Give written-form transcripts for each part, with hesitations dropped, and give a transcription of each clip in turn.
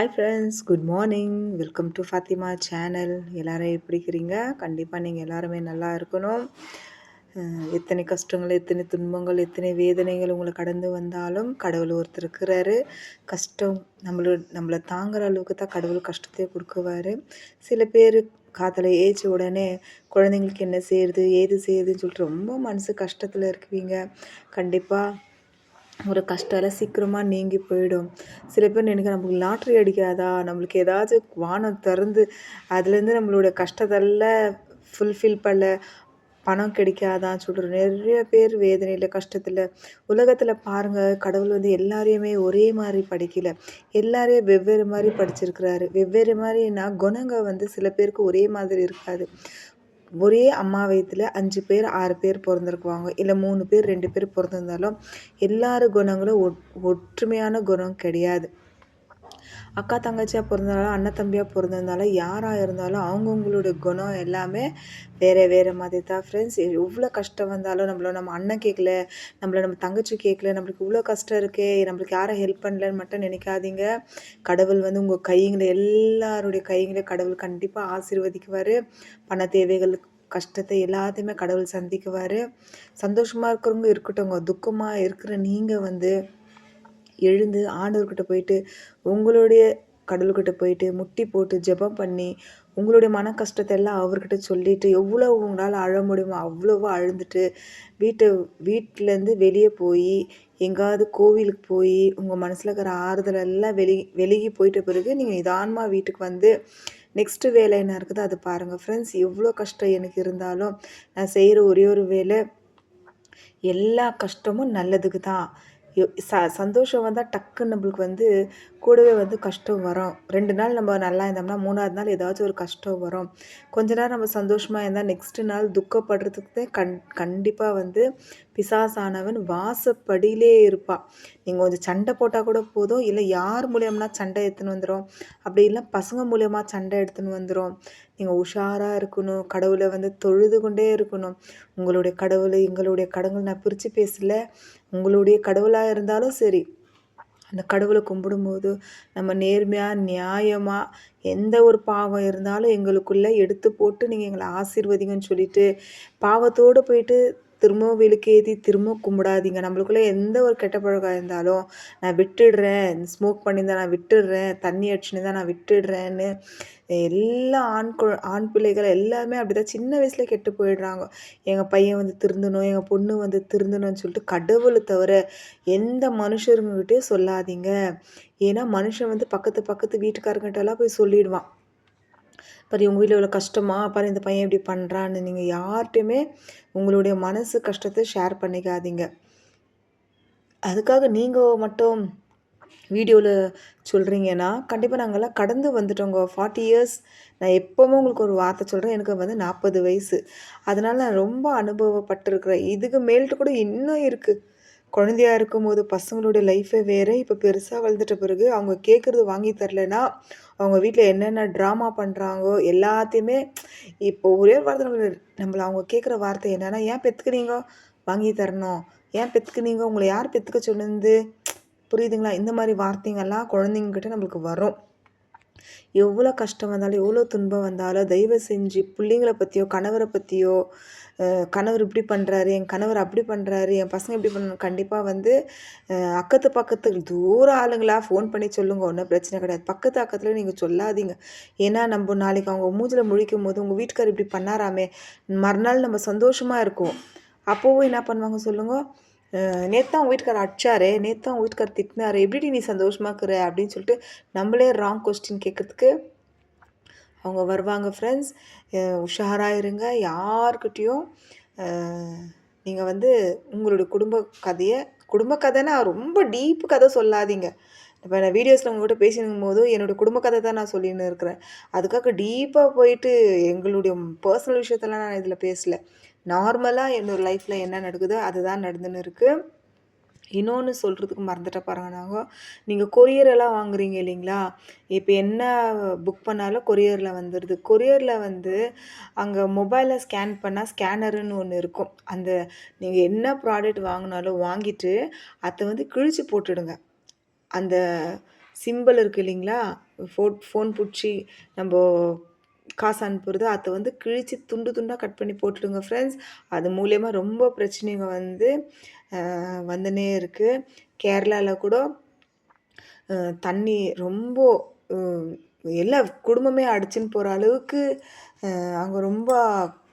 Hi friends, good morning. Welcome to Fatima channel. எல்லாரும் எப்படி இருக்கிறீங்க? கண்டிப்பாக நீங்கள் எல்லாருமே நல்லா இருக்கணும். எத்தனை கஷ்டங்கள், எத்தனை துன்பங்கள், எத்தனை வேதனைகள் உங்களை கடந்து வந்தாலும் கடவுள் ஒருத்தர் இருக்கிறாரு. கஷ்டம் நம்மளை தாங்குற அளவுக்கு தான் கடவுள் கஷ்டத்தை கொடுக்குவார். சில பேர் காதலை ஏச்ச உடனே குழந்தைங்களுக்கு என்ன செய்யுது, ஏது செய்யுதுன்னு சொல்லிட்டு ரொம்ப மனசு கஷ்டத்தில் இருக்குவீங்க. கண்டிப்பாக ஒரு கஷ்டம் சீக்கிரமாக நீங்கி போயிடும். சில பேர் நினைக்க நமக்கு லாட்ரி அடிக்காதா, நம்மளுக்கு ஏதாச்சும் வானம் திறந்து அதுலேருந்து நம்மளோட கஷ்டத்தெல்லாம் ஃபுல்ஃபில் பண்ண பணம் கிடைக்காதான்னு சொல்கிற நிறைய பேர் வேதனையில் கஷ்டத்தில். உலகத்தில் பாருங்கள், கடவுள் எல்லாரையுமே ஒரே மாதிரி படிக்கலை, எல்லாரையும் வெவ்வேறு மாதிரி படிச்சிருக்கிறாரு. வெவ்வேறு மாதிரினா குணங்க சில பேருக்கு ஒரே மாதிரி இருக்காது. ஒரே அம்மா வயிற்றுல 5 பேர் 6 பேர் பிறந்திருக்குவாங்க, இல்லை 3 பேர் 2 பேர் பிறந்திருந்தாலும் எல்லாரும் குணங்களும் ஒற்றுமையான குணம் கிடையாது. அக்கா தங்கச்சியாக பிறந்தாலும் அண்ணன் தம்பியாக பிறந்திருந்தாலும் யாராக இருந்தாலும் அவங்கவுங்களோட குணம் எல்லாமே வேறு வேறு மாதிரி தான் ஃப்ரெண்ட்ஸ். எவ்வளோ கஷ்டம் வந்தாலும் நம்ம அண்ணன் கேட்கல, நம்ம தங்கச்சி கேட்கல, நம்மளுக்கு இவ்வளோ கஷ்டம் இருக்கே, நம்மளுக்கு யாரும் ஹெல்ப் பண்ணலன்னு மட்டும் நினைக்காதீங்க. கடவுள் உங்கள் கைங்களை எல்லாருடைய கைங்களை கடவுள் கண்டிப்பாக ஆசீர்வதிக்குவார். பண தேவைகள் கஷ்டத்தை எல்லாத்தையுமே கடவுள் சந்திக்குவார். சந்தோஷமாக இருக்கிறவங்க இருக்கட்டும்ங்க, துக்கமாக இருக்கிற நீங்கள் எழுந்து ஆண்டவர்கிட்ட போயிட்டு உங்களுடைய கடவுள்கிட்ட போயிட்டு முட்டி போட்டு ஜெபம் பண்ணி உங்களுடைய மன கஷ்டத்தை எல்லாம் அவர்கிட்ட சொல்லிவிட்டு எவ்வளோ உங்களால் அழ முடியுமோ அவ்வளோவா அழுந்துட்டு வீட்டிலேருந்து வெளியே போய் எங்காவது கோவிலுக்கு போய் உங்கள் மனசில் இருக்கிற ஆறுதலெல்லாம் வெளியே போயிட்ட பிறகு நீங்கள் நிதானமாக வீட்டுக்கு நெக்ஸ்ட்டு வேலை என்ன இருக்குதோ அது பாருங்கள் ஃப்ரெண்ட்ஸ். எவ்வளோ கஷ்டம் எனக்கு இருந்தாலும் நான் செய்கிற ஒரே ஒரு வேலை, எல்லா கஷ்டமும் நல்லதுக்கு தான். சந்தோஷம் வந்தால் டக்குன்னு நம்மளுக்கு கூடவே கஷ்டம் வரும். 2 நாள் நம்ம நல்லா இருந்தோம்னா 3ஆவது நாள் ஏதாச்சும் ஒரு கஷ்டம் வரும். கொஞ்ச நேரம் நம்ம சந்தோஷமாக இருந்தால் நெக்ஸ்ட்டு நாள் துக்கப்படுறதுக்கு கண்டிப்பாக பிசாசானவன் வாசப்படியிலே இருப்பாள். நீங்கள் கொஞ்சம் சண்டை போட்டால் கூட போதும், இல்லை யார் மூலியம்னா சண்டை எடுத்துன்னு வந்துடும், அப்படி இல்லை பசங்க மூலியமாக சண்டை எடுத்துன்னு வந்துடும். நீங்கள் உஷாராக இருக்கணும், கடவுளை தொழுது கொண்டே இருக்கணும். உங்களுடைய கடவுள் எங்களுடைய கடவுள் நான் பிரித்து பேசல. உங்களுடைய கடவுளாக இருந்தாலும் சரி, அந்த கடவுளை கும்பிடும்போது நம்ம நேர்மையாக நியாயமாக எந்த ஒரு பாவம் இருந்தாலும் எங்களுக்குள்ளே எடுத்து போட்டு நீங்கள் எங்களை ஆசீர்வதிங்கன்னு சொல்லிட்டு பாவத்தோடு போயிட்டு திரும்பவும் விளக்கேற்றி திரும்பவும் கும்பிடாதீங்க. நம்மளுக்குள்ளே எந்த ஒரு கெட்ட பழக்கம் இருந்தாலும் நான் விட்டுடுறேன், ஸ்மோக் பண்ணியிருந்தா நான் விட்டுடுறேன், தண்ணி அடிச்சுன்னு தான் நான் விட்டுடுறேன்னு எல்லா ஆண் பிள்ளைகள் எல்லாமே அப்படி தான் சின்ன வயசுல கெட்டு போயிடுறாங்க. எங்கள் பையன் திருந்தணும், எங்கள் பொண்ணு திருந்தணும்னு சொல்லிட்டு கடவுளை தவிர எந்த மனுஷருங்ககிட்டயும் சொல்லாதீங்க. ஏன்னா மனுஷன் பக்கத்து வீட்டுக்காரங்கிட்டலாம் போய் சொல்லிடுவான், பாரு உங்கள் வீட்டில் இவ்வளோ கஷ்டமா, பாரு இந்த பையன் இப்படி பண்ணுறான்னு. நீங்கள் யார்கிட்டையுமே உங்களுடைய மனசு கஷ்டத்தை ஷேர் பண்ணிக்காதீங்க. அதுக்காக நீங்கள் மட்டும் வீடியோவில் சொல்கிறீங்கன்னா கண்டிப்பாக நாங்கள்லாம் கடந்து வந்துட்டோங்க. 40 இயர்ஸ். நான் எப்போவுமே உங்களுக்கு ஒரு வார்த்தை சொல்கிறேன், எனக்கு 40 வயசு. அதனால் நான் ரொம்ப அனுபவப்பட்டிருக்கிறேன். இதுக்கு மேல்ட்டு கூட இன்னும் இருக்குது. குழந்தையாக இருக்கும்போது பசங்களுடைய லைஃபே வேறு. இப்போ பெருசாக வளர்ந்துட்ட பிறகு அவங்க கேட்குறது வாங்கி தரலைன்னா அவங்க வீட்டில் என்னென்ன ட்ராமா பண்ணுறாங்கோ எல்லாத்தையுமே இப்போ ஒரே வார்த்தை நம்மளை அவங்க கேட்குற வார்த்தை என்னென்னா, ஏன் பெற்றுக்குனீங்க வாங்கி தரணும், ஏன் பெற்றுக்குனீங்க உங்களை யார் பெற்றுக்க சொன்னது, புரியுதுங்களா? இந்த மாதிரி வார்த்தைங்கள்லாம் குழந்தைங்கக்கிட்ட நம்மளுக்கு வரும். எவ்வளோ கஷ்டம் வந்தாலும் எவ்வளோ துன்பம் வந்தாலும் தயவு செஞ்சு பிள்ளைங்களை பற்றியோ கணவரை பற்றியோ கணவர் இப்படி பண்ணுறாரு, என் கணவர் அப்படி பண்ணுறாரு, என் பசங்க இப்படி பண்ண கண்டிப்பாக அக்கத்து பக்கத்து தூர ஆளுங்களா ஃபோன் பண்ணி சொல்லுங்கள், ஒன்றும் பிரச்சனை கிடையாது. பக்கத்தில் நீங்கள் சொல்லாதீங்க. ஏன்னா நம்ம நாளைக்கு அவங்க மூஞ்சில் முழிக்கும் போது உங்கள் வீட்டுக்கார் இப்படி பண்ணாராமே, மறுநாள் நம்ம சந்தோஷமாக இருக்கும். அப்போவும் என்ன பண்ணுவாங்க சொல்லுங்கள், நேற்று தான் உங்கள் வீட்டுக்காரர் அடிச்சாரே, நேற்று தான் உங்கள் வீட்டுக்காரர் திட்டினாரு, எப்படி நீ சந்தோஷமாக இருக்கிற அப்படின்னு சொல்லிட்டு நம்மளே ராங் கொஸ்டின் கேட்குறதுக்கு அவங்க வருவாங்க. ஃப்ரெண்ட்ஸ், உஷாராக இருங்க. யார்கிட்டையும் நீங்கள் உங்களுடைய குடும்ப கதைன்னா ரொம்ப டீப்பு கதை சொல்லாதீங்க. இப்போ நான் வீடியோஸில் உங்கள்கிட்ட பேசினும் போது என்னோடய குடும்ப கதை தான் நான் சொல்லின்னு இருக்கிறேன். அதுக்காக டீப்பாக போயிட்டு எங்களுடைய பர்சனல் விஷயத்தெல்லாம் நான் இதில் பேசலை. நார்மலாக என்னோடய லைஃப்பில் என்ன நடக்குதோ அதுதான் நடந்துன்னு இருக்குது. இன்னொன்று சொல்கிறதுக்கு மறந்துட்ட பாருங்க, நீங்கள் கொரியரெல்லாம் வாங்குறீங்க இல்லைங்களா? இப்போ என்ன புக் பண்ணாலும் கொரியரில் வந்துடுது. கொரியரில் அங்கே மொபைலில் ஸ்கேன் பண்ணால் ஸ்கேனருன்னு ஒன்று இருக்கும். அந்த நீங்கள் என்ன ப்ராடக்ட் வாங்கினாலும் வாங்கிட்டு அதை கிழிச்சு போட்டுடுங்க. அந்த சிம்பிள் இருக்குது இல்லைங்களா, ஃபோன் புடிச்சு நம்ப காசு அனுப்புறது, அத வந்து கிழிச்சு துண்டு துண்டா கட் பண்ணி போட்டுடுங்க ஃப்ரெண்ட்ஸ். அது மூலியமா ரொம்ப பிரச்சனைங்க வந்து வந்துன்னே இருக்கு. கேரளால கூட அ தண்ணி ரொம்ப அ எல்லா குடும்பமே அடிச்சுன்னு போற அளவுக்கு அங்க ரொம்ப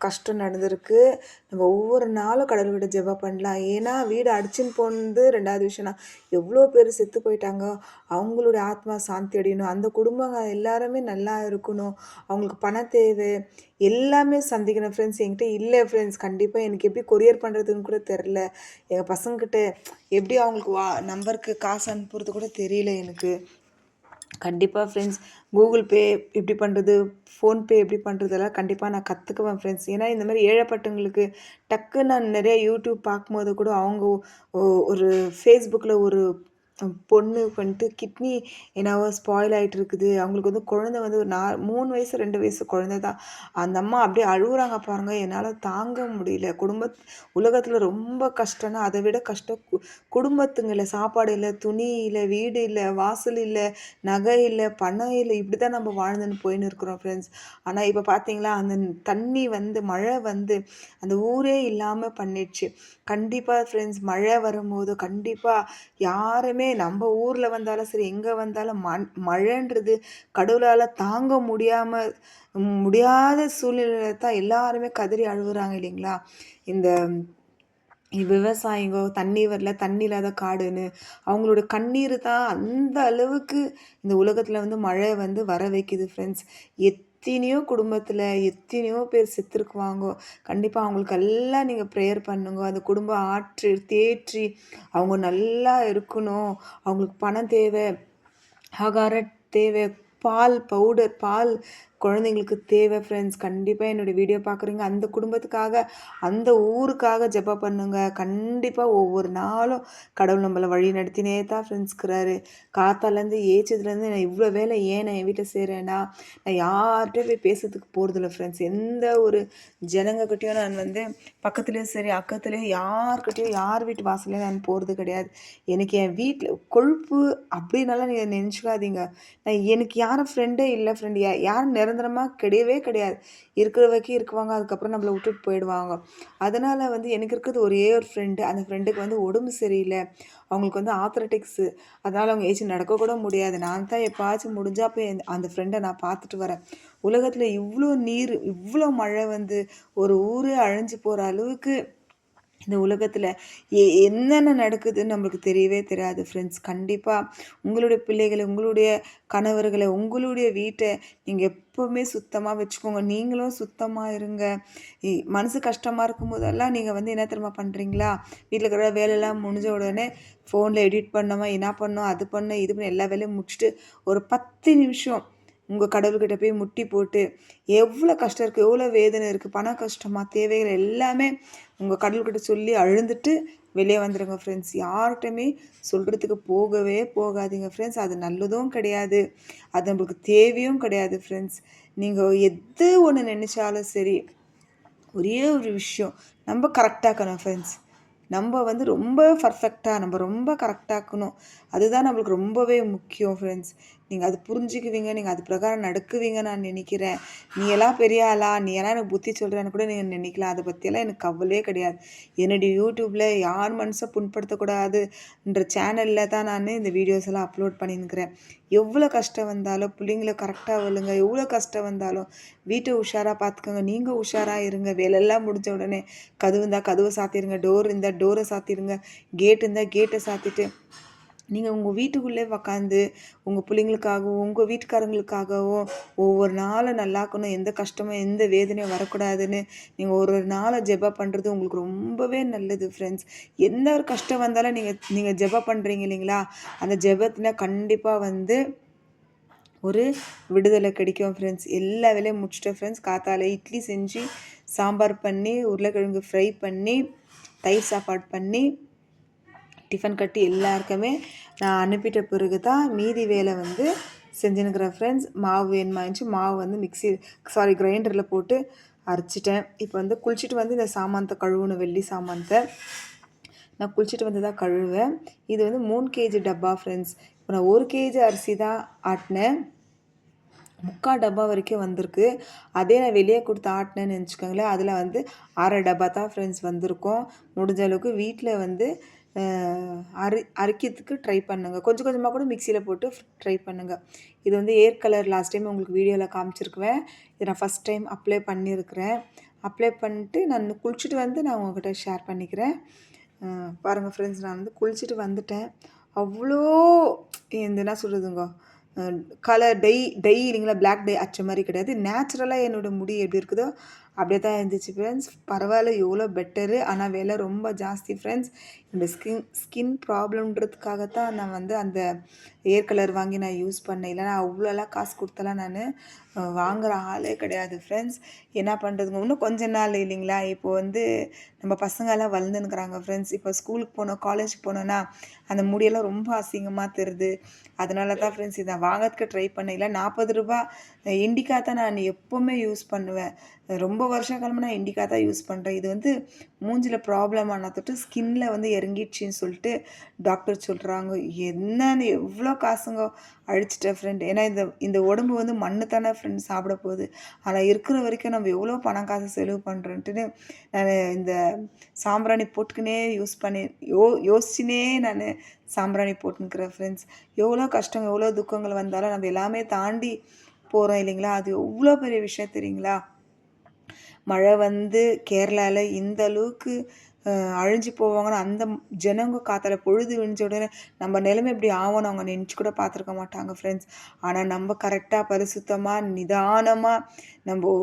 கஷ்டம் நடந்திருக்கு. நம்ம ஒவ்வொரு நாளும் கடவுள்கிட்ட ஜெபம் பண்ணலாம். ஏன்னா, வீடு அடிச்சுன்னு போனது 2வது விஷயம்னா, எவ்வளோ பேர் செத்து போயிட்டாங்க. அவங்களுடைய ஆத்மா சாந்தி அடையணும். அந்த குடும்பங்க எல்லாருமே நல்லா இருக்கணும். அவங்களுக்கு பண தேவை, எல்லாமே சந்திக்கணும் ஃப்ரெண்ட்ஸ். என்கிட்ட இல்ல ஃப்ரெண்ட்ஸ். கண்டிப்பா எனக்கு எப்படி கொரியர் பண்றதுன்னு கூட தெரியல. எங்க பசங்ககிட்ட எப்படி அவங்களுக்கு நம்பருக்கு காசு அனுப்புறது கூட தெரியல எனக்கு. கண்டிப்பா ஃப்ரெண்ட்ஸ் கூகுள் பே எப்படி பண்ணுறது, ஃபோன்பே எப்படி பண்ணுறதெல்லாம் கண்டிப்பாக நான் கற்றுக்குவேன் ஃப்ரெண்ட்ஸ். ஏன்னா இந்த மாதிரி ஏழைப்பட்டவங்களுக்கு டக்குன்னு நான் நிறைய யூடியூப் பார்க்கும்போது கூட அவங்க ஒரு ஃபேஸ்புக்கில் ஒரு பொண்ணு வந்துட்டு கிட்னி என்னவோ ஸ்பாயில் ஆகிட்டு இருக்குது. அவங்களுக்கு வந்து குழந்தை வந்து ஒரு 3 வயசு 2 வயசு குழந்தை தான். அந்த அம்மா அப்படியே அழுகுறாங்க பாருங்க. என்னால் தாங்க முடியல. உலகத்தில் ரொம்ப கஷ்டம்னா அதை விட கஷ்டம் குடும்பத்துங்க இல்லை. சாப்பாடு இல்லை, துணி இல்லை, வீடு இல்லை, வாசல் இல்லை, நகை இல்லை, பணம் இல்லை, இப்படி தான் நம்ம வாழ்ந்துன்னு போயின்னு இருக்கிறோம் ஃப்ரெண்ட்ஸ். ஆனால் இப்போ பார்த்தீங்களா, அந்த தண்ணி வந்து மழை வந்து அந்த ஊரே இல்லாமல் பண்ணிடுச்சு. கண்டிப்பாக ஃப்ரெண்ட்ஸ் மழை வரும்போது கண்டிப்பாக யாருமே நம்ம ஊரில் வந்தாலும் சரி, எங்கே வந்தாலும் மழைன்றது கடவுளால் தாங்க முடியாத சூழ்நிலையில தான் எல்லாருமே கதறி அழுகுறாங்க இல்லைங்களா. இந்த விவசாயிங்க தண்ணி வரல, தண்ணி இல்லாத காடுன்னு அவங்களோட கண்ணீர் தான் அந்த அளவுக்கு இந்த உலகத்தில் வந்து மழை வந்து வர வைக்குது ஃப்ரெண்ட்ஸ். எத்தனையோ குடும்பத்தில் எத்தனையோ பேர் செத்துருக்குவாங்க. கண்டிப்பாக அவங்களுக்கு எல்லாம் நீங்கள் ப்ரேயர் பண்ணுங்க. அந்த குடும்பம் தேற்றி அவங்க நல்லா இருக்கணும். அவங்களுக்கு பணம் தேவை, ஆகாரம் தேவை, பால் குழந்தைங்களுக்கு தேவை ஃப்ரெண்ட்ஸ். கண்டிப்பாக என்னோடய வீடியோ பார்க்குறீங்க, அந்த குடும்பத்துக்காக அந்த ஊருக்காக ஜெபம் பண்ணுங்க. கண்டிப்பாக ஒவ்வொரு நாளும் கடவுள் நம்மளை வழி நடத்தினே தான் ஃப்ரெண்ட்ஸ் இருக்கிறாரு. காத்தாலேருந்து ஏச்சதுலேருந்து நான் இவ்வளோ வேலை ஏன் நான் என் வீட்டில் செய்கிறேன்னா, நான் யார்கிட்டையும் போய் பேசுறதுக்கு போகிறதில்ல ஃப்ரெண்ட்ஸ். எந்த ஒரு ஜனங்கக்கிட்டையும் நான் வந்து பக்கத்துலேயும் சரி அக்கத்துலேயும் யார்கிட்டையும் யார் வீட்டு வாசலையும் நான் போகிறது கிடையாது. எனக்கு என் வீட்டில் கொழுப்பு அப்படின்னாலாம் நீங்கள் நினச்சிக்காதீங்க. எனக்கு யாரும் ஃப்ரெண்டே இல்லை ஃப்ரெண்டு. யாரும் நிரந்தரமாக கிடையவே கிடையாது. இருக்கிற வரைக்கும் இருக்குவாங்க, அதுக்கப்புறம் நம்மளை விட்டுட்டு போயிடுவாங்க. அதனால் வந்து எனக்கு இருக்கிறது ஒரே ஒரு ஃப்ரெண்டு. அந்த ஃப்ரெண்டுக்கு வந்து உடம்பு சரியில்லை, அவங்களுக்கு வந்து ஆத்ரட்டிக்ஸு. அதனால் அவங்க ஏச்சு நடக்கக்கூட முடியாது. நான் தான் எப்போயாச்சும் முடிஞ்சால் போய் அந்த ஃப்ரெண்டை நான் பார்த்துட்டு வரேன். உலகத்தில் இவ்வளோ நீர், இவ்வளோ மழை வந்து ஒரு ஊரே அழிஞ்சு போகிற அளவுக்கு இந்த உலகத்தில் என்னென்ன நடக்குதுன்னு நம்மளுக்கு தெரியவே தெரியாது ஃப்ரெண்ட்ஸ். கண்டிப்பாக உங்களுடைய பிள்ளைகளை, உங்களுடைய கணவர்களை, உங்களுடைய வீட்டை நீங்கள் எப்போவுமே சுத்தமாக வச்சுக்கோங்க. நீங்களும் சுத்தமாக இருங்க. மனசு கஷ்டமாக இருக்கும் போதெல்லாம் நீங்கள் வந்து என்ன தெரியுமா பண்ணுறீங்களா, வீட்டில் இருக்கிற வேலையெல்லாம் முடிஞ்ச உடனே ஃபோனில் எடிட் பண்ணோமா, என்ன பண்ணோம், அது பண்ணோம், இது பண்ண எல்லா வேலையும் முடிச்சுட்டு ஒரு 10 நிமிஷம் உங்கள் கடவுள்கிட்ட போய் முட்டி போட்டு எவ்வளோ கஷ்டம் இருக்குது, எவ்வளோ வேதனை இருக்குது, பண கஷ்டமாக தேவைகள் எல்லாமே உங்கள் கடவுள்கிட்ட சொல்லி அழுந்துட்டு வெளியே வந்துடுங்க ஃப்ரெண்ட்ஸ். யார்கிட்டையுமே சொல்கிறதுக்கு போகவே போகாதீங்க ஃப்ரெண்ட்ஸ். அது நல்லதும் கிடையாது, அது நம்மளுக்கு தேவையும் கிடையாது ஃப்ரெண்ட்ஸ். நீங்கள் எது ஒன்று நினச்சாலும் சரி, ஒரே ஒரு விஷயம் நம்ம கரெக்டாக்கணும் ஃப்ரெண்ட்ஸ். நம்ம வந்து ரொம்ப பர்ஃபெக்டாக நம்ம ரொம்ப கரெக்டாக்கணும். அதுதான் நம்மளுக்கு ரொம்பவே முக்கியம் ஃப்ரெண்ட்ஸ். நீங்கள் அது புரிஞ்சுக்குவீங்க, நீங்கள் அது பிரகாரம் நடக்குவீங்க நான் நினைக்கிறேன். நீ எல்லாம் பெரிய ஆளா, நீ எல்லாம் எனக்கு புத்தி சொல்கிறேன்னு கூட நீங்கள் நினைக்கலாம். அதை பற்றியெல்லாம் எனக்கு கவலையே கிடையாது. என்னுடைய யூடியூப்பில் யார் மனசை புண்படுத்தக்கூடாதுன்ற சேனலில் தான் நான் இந்த வீடியோஸ் எல்லாம் அப்லோட் பண்ணியிருக்கிறேன். எவ்வளோ கஷ்டம் வந்தாலும் பிள்ளைங்கள கரெக்டாக வளருங்க. எவ்வளோ கஷ்டம் வந்தாலும் வீட்டை உஷாராக பார்த்துக்கோங்க. நீங்கள் உஷாராக இருங்க. வேலையெல்லாம் முடிஞ்ச உடனே கதவு இருந்தால் கதவை சாத்திடுங்க, டோர் இருந்தால் டோரை சாத்திடுங்க, கேட் இருந்தால் கேட்டை சாத்திட்டு நீங்கள் உங்கள் வீட்டுக்குள்ளே உக்காந்து உங்கள் பிள்ளைங்களுக்காகவும் உங்கள் வீட்டுக்காரங்களுக்காகவும் ஒவ்வொரு நாளும் நல்லாக்கணும், எந்த கஷ்டமும் எந்த வேதனையும் வரக்கூடாதுன்னு நீங்கள் ஒரு நாளை ஜெபம் பண்ணுறது உங்களுக்கு ரொம்பவே நல்லது ஃப்ரெண்ட்ஸ். எந்த ஒரு கஷ்டம் வந்தாலும் நீங்கள் ஜெபம் பண்ணுறீங்க இல்லைங்களா, அந்த ஜெபத்தில் கண்டிப்பாக வந்து ஒரு விடுதலை கிடைக்கும் ஃப்ரெண்ட்ஸ். எல்லா வேலையும் முடிச்சிட்டேன் ஃப்ரெண்ட்ஸ். காத்தால இட்லி செஞ்சு, சாம்பார் பண்ணி, உருளைக்கிழங்கு ஃப்ரை பண்ணி, தயிர் சாப்பாடு பண்ணி, டிஃபன் கட்டி எல்லாருக்குமே நான் அனுப்பிட்ட பிறகு தான் மீதி வேலை வந்து செஞ்சுன்னுக்கிறேன் ஃப்ரெண்ட்ஸ். மாவு வேணுமா இருந்துச்சு, மாவு வந்து கிரைண்டரில் போட்டு அரைச்சிட்டேன். இப்போ வந்து குளிச்சுட்டு வந்து இந்த சாமானத்தை கழுவணும், வெள்ளி சாமானத்தை நான் குளிச்சுட்டு வந்து தான் கழுவேன். இது வந்து 3 கேஜி டப்பா ஃப்ரெண்ட்ஸ். இப்போ நான் 1 கேஜி அரிசி தான் ஆட்டினேன். 3/4 டப்பா வரைக்கும் வந்திருக்கு. அதே நான் வெளியே கொடுத்து ஆட்டினேன்னு நினச்சிக்கோங்களேன், அதில் வந்து 1/2 டப்பா தான் ஃப்ரெண்ட்ஸ் வந்திருக்கும். முடிஞ்ச அளவுக்கு வீட்டில் வந்து அரைக்கிறதுக்கு ட்ரை பண்ணுங்க. கொஞ்சம் கொஞ்சமாக கூட மிக்சியில் போட்டு ட்ரை பண்ணுங்க. இது வந்து ஏர் கலர் லாஸ்ட் டைம் உங்களுக்கு வீடியோவில் காமிச்சிருக்குவேன். இதை நான் ஃபஸ்ட் டைம் அப்ளை பண்ணியிருக்கிறேன். அப்ளை பண்ணிட்டு நான் குளிச்சுட்டு வந்து நான் உங்கள்கிட்ட ஷேர் பண்ணிக்கிறேன். பாருங்கள் ஃப்ரெண்ட்ஸ், நான் வந்து குளிச்சுட்டு வந்துட்டேன். அவ்வளோ இந்த என்ன சொல்கிறதுங்க, கலர் டை இல்லைங்களா, பிளாக் டை அடிச்ச மாதிரி கிடையாது. நேச்சுரலாக என்னோடய முடி எப்படி இருக்குதோ அப்படியே தான் இருந்துச்சு ஃப்ரெண்ட்ஸ். பரவாயில்ல, எவ்வளோ பெட்டரு. ஆனால் விலை ரொம்ப ஜாஸ்தி ஃப்ரெண்ட்ஸ். இந்த ஸ்கின் ப்ராப்ளம்ன்றதுக்காகத்தான் நான் வந்து அந்த ஏர் கலர் வாங்கி நான் யூஸ் பண்ணேன். இல்லைனா அவ்வளோலாம் காசு கொடுத்தலாம் நான் வாங்குகிற ஆளே கிடையாது ஃப்ரெண்ட்ஸ். என்ன பண்ணுறதுங்க, இன்னும் கொஞ்ச நாள் இல்லைங்களா. இப்போ வந்து நம்ம பசங்கள்லாம் வளர்ந்துன்னுக்குறாங்க ஃப்ரெண்ட்ஸ். இப்போ ஸ்கூலுக்கு போனோம், காலேஜுக்கு போனோன்னா அந்த முடியெல்லாம் ரொம்ப அசிங்கமாக தெரியுது. அதனால தான் ஃப்ரெண்ட்ஸ் இதை வாங்கிறதுக்கு ட்ரை பண்ணேன். இல்லை 40 ரூபா இண்டிகா தான் நான் எப்போவுமே யூஸ் பண்ணுவேன். ரொம்ப வருஷ காலமாக நான் இண்டிகா தான் யூஸ் பண்ணுறேன். இது வந்து மூஞ்சில் ப்ராப்ளம் ஆனால் தொட்டு ஸ்கின்ல வந்து இறங்கிடுச்சின்னு சொல்லிட்டு டாக்டர் சொல்கிறாங்க. என்னன்னு எவ்வளோ காசுங்க அழிச்சிட்டேன் ஃப்ரெண்ட். ஏன்னா இந்த உடம்பு வந்து மண்ணு தானே ஃப்ரெண்ட் சாப்பிட போகுது. ஆனால் இருக்கிற வரைக்கும் நம்ம எவ்வளோ பணம் காசு செலவு பண்ணுறேன்ட்டுன்னு நான் இந்த சாம்பிராணி போட்டுக்கினே யூஸ் பண்ணி யோசிச்சுனே நான் சாம்பிராணி போட்டுன்னுக்கிறேன் ஃப்ரெண்ட்ஸ். எவ்வளோ கஷ்டம் எவ்வளோ துக்கங்கள் வந்தாலும் நம்ம எல்லாமே தாண்டி போகிறோம் இல்லைங்களா. அது எவ்வளோ பெரிய விஷயம் தெரியுங்களா. மழை வந்து கேரளாவில் இந்த அளவுக்கு அழிஞ்சு போவாங்கன்னு அந்த ஜனங்க காத்தால பொழுது விழிஞ்ச உடனே நம்ம நிலைமை இப்படி ஆகணும் அவங்க நினச்சி கூட பார்த்துருக்க மாட்டாங்க ஃப்ரெண்ட்ஸ். ஆனால் நம்ம கரெக்டாக பரிசுத்தமாக நிதானமாக நம்ம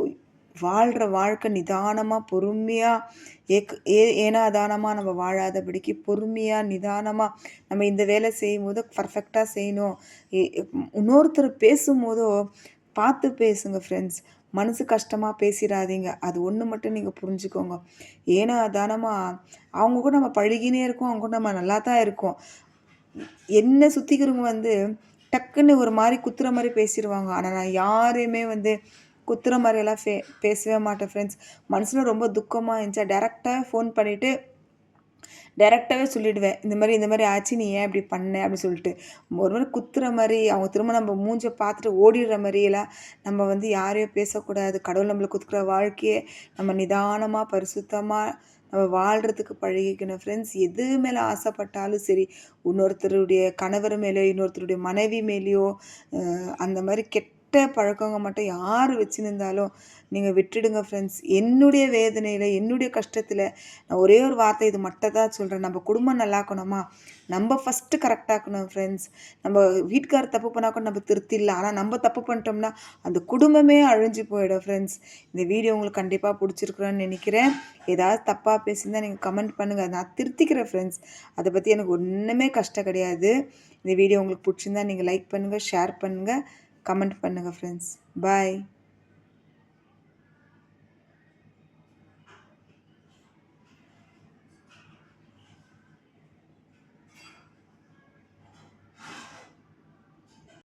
வாழ்கிற வாழ்க்கை நிதானமாக பொறுமையாக ஏனாதானமாக நம்ம வாழாதபடிக்கு பொறுமையாக நிதானமாக நம்ம இந்த வேலை செய்யும்போது பர்ஃபெக்டாக செய்யணும். இன்னொருத்தர் பேசும்போதோ பார்த்து பேசுங்க ஃப்ரெண்ட்ஸ். மனசு கஷ்டமாக பேசிடாதீங்க. அது ஒன்று மட்டும் நீங்கள் புரிஞ்சுக்கோங்க. ஏன்னா தானமாக அவங்க கூட நம்ம பழகினே இருக்கோம், அவங்க கூட நம்ம நல்லா தான் இருக்கோம். என்ன சுற்றிக்கிறவங்க வந்து டக்குன்னு ஒரு மாதிரி குத்துற மாதிரி பேசிடுவாங்க. ஆனால் நான் யாரையுமே வந்து குத்துற மாதிரியெல்லாம் பேசவே மாட்டேன் ஃப்ரெண்ட்ஸ். மனசில் ரொம்ப துக்கமாக இருந்துச்சா டேரெக்டாக ஃபோன் பண்ணிவிட்டு டேரெக்டாகவே சொல்லிவிடுவேன். இந்த மாதிரி ஆச்சு, நீ ஏன் இப்படி பண்ண அப்படின்னு சொல்லிட்டு. ஒரு மாதிரி குத்துற மாதிரி அவங்க திரும்ப நம்ம மூஞ்சை பார்த்துட்டு ஓடிடுற மாதிரியெல்லாம் நம்ம வந்து யாரையும் பேசக்கூடாது. கடவுள் நம்மளுக்கு கொடுக்குற வாழ்க்கையை நம்ம நிதானமாக பரிசுத்தமாக நம்ம வாழ்கிறதுக்கு பழகிக்கணும் ஃப்ரெண்ட்ஸ். எது மேலே ஆசைப்பட்டாலும் சரி, இன்னொருத்தருடைய கணவர் மேலேயோ இன்னொருத்தருடைய மனைவி மேலேயோ அந்த மாதிரி கெட்ட பழக்கங்க மட்டும் யார் வச்சுருந்தாலும் நீங்கள் விட்டுடுங்க ஃப்ரெண்ட்ஸ். என்னுடைய வேதனையில் என்னுடைய கஷ்டத்தில் நான் ஒரே ஒரு வார்த்தை இது மட்டும் தான் சொல்கிறேன். நம்ம குடும்பம் நல்லாக்கணுமா, நம்ம ஃபஸ்ட்டு கரெக்டாகணும் ஃப்ரெண்ட்ஸ். நம்ம வீட்டுக்காரர் தப்பு பண்ணால் கூட நம்ம திருத்திடலாம். ஆனால் நம்ம தப்பு பண்ணிட்டோம்னா அந்த குடும்பமே அழிஞ்சு போயிடும் ஃப்ரெண்ட்ஸ். இந்த வீடியோ உங்களுக்கு கண்டிப்பாக பிடிச்சிருக்குறோன்னு நினைக்கிறேன். ஏதாவது தப்பாக பேசியிருந்தால் நீங்கள் கமெண்ட் பண்ணுங்கள், நான் திருத்திக்கிறேன் ஃப்ரெண்ட்ஸ். அதை பற்றி எனக்கு ஒன்றுமே கஷ்டம் கிடையாது. இந்த வீடியோ உங்களுக்கு பிடிச்சிருந்தா நீங்கள் லைக் பண்ணுங்கள், ஷேர் பண்ணுங்கள், கமெண்ட் பண்ணுங்கள் ஃப்ரெண்ட்ஸ். பாய்.